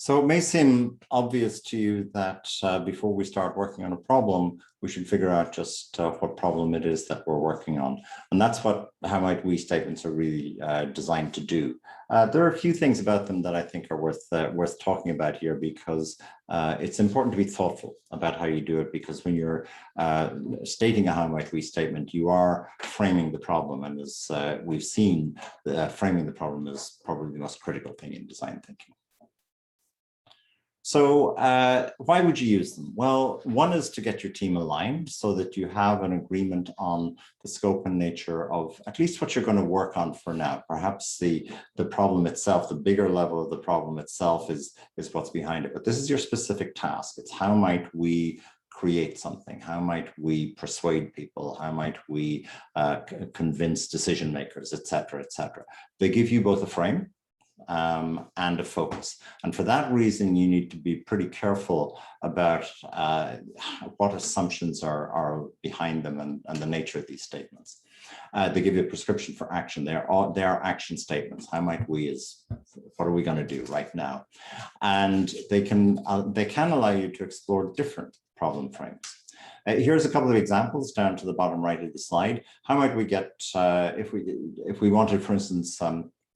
So it may seem obvious to you that before we start working on a problem, we should figure out just what problem it is that we're working on. And that's what how might we statements are really designed to do. There are a few things about them that I think are worth talking about here, because it's important to be thoughtful about how you do it, because when you're stating a how might we statement, you are framing the problem. And as we've seen, framing the problem is probably the most critical thing in design thinking. So why would you use them? Well, one is to get your team aligned so that you have an agreement on the scope and nature of at least what you're going to work on for now. Perhaps the problem itself, the bigger level of the problem itself is what's behind it. But this is your specific task. It's how might we create something? How might we persuade people? How might we convince decision makers, et cetera, et cetera. They give you both a frame and a focus. And for that reason, you need to be pretty careful about what assumptions are behind them and the nature of these statements. They give you a prescription for action. They are action statements. How might we what are we going to do right now? And they can allow you to explore different problem frames. Here's a couple of examples down to the bottom right of the slide. How might we get, if we wanted, for instance,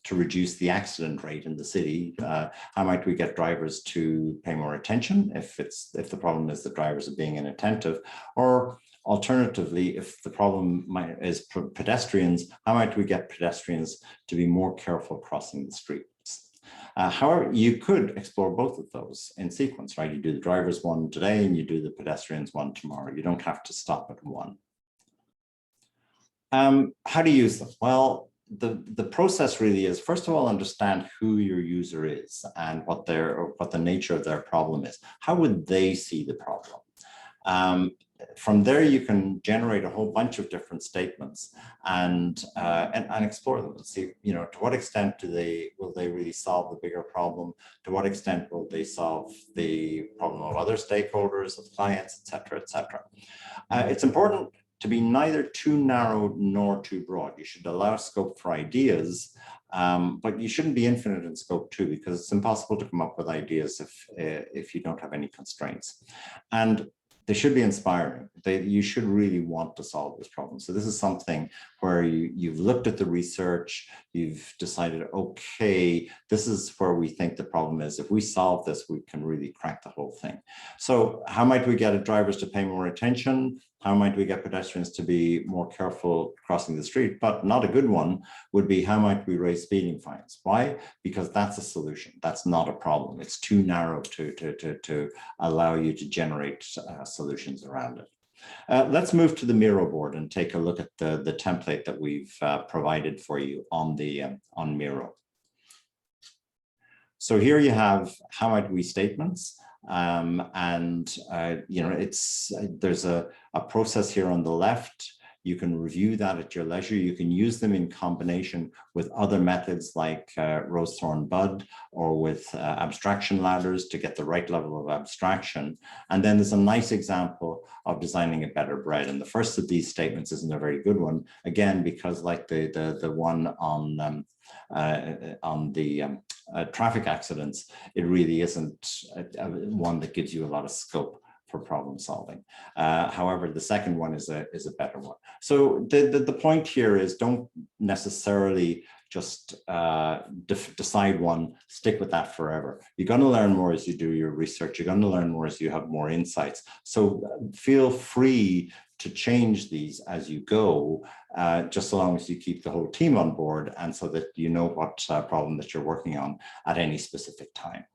to reduce the accident rate in the city, how might we get drivers to pay more attention if the problem is that drivers are being inattentive? Or alternatively, if the problem is pedestrians, how might we get pedestrians to be more careful crossing the streets? However, you could explore both of those in sequence, right? You do the drivers one today and you do the pedestrians one tomorrow. You don't have to stop at one. How do you use them? Well, the process really is, first of all, understand who your user is and what the nature of their problem is. How would they see the problem? From there, you can generate a whole bunch of different statements and explore them and see, to what extent will they really solve the bigger problem? To what extent will they solve the problem of other stakeholders, of clients, et cetera, et cetera. It's important to be neither too narrow nor too broad. You should allow scope for ideas, but you shouldn't be infinite in scope too, because it's impossible to come up with ideas if you don't have any constraints. And they should be inspiring. You should really want to solve this problem. So this is something where you've looked at the research, you've decided, okay, this is where we think the problem is. If we solve this, we can really crack the whole thing. So how might we get drivers to pay more attention? How might we get pedestrians to be more careful crossing the street? But not a good one would be, how might we raise speeding fines? Why? Because that's a solution. That's not a problem. It's too narrow to allow you to generate solutions around it. Let's move to the Miro board and take a look at the template that we've provided for you on Miro. So here you have how might we statements. There's a process here on the left. You can review that at your leisure. You can use them in combination with other methods like rose, thorn, bud, or with abstraction ladders to get the right level of abstraction. And then there's a nice example of designing a better bread. And the first of these statements isn't a very good one, again, because like the one on the traffic accidents, it really isn't one that gives you a lot of scope for problem solving. However, the second one is a better one. So the point here is, don't necessarily just decide one, stick with that forever. You're going to learn more as you do your research. You're going to learn more as you have more insights. So feel free to change these as you go, just so long as you keep the whole team on board, and so that you know what problem that you're working on at any specific time.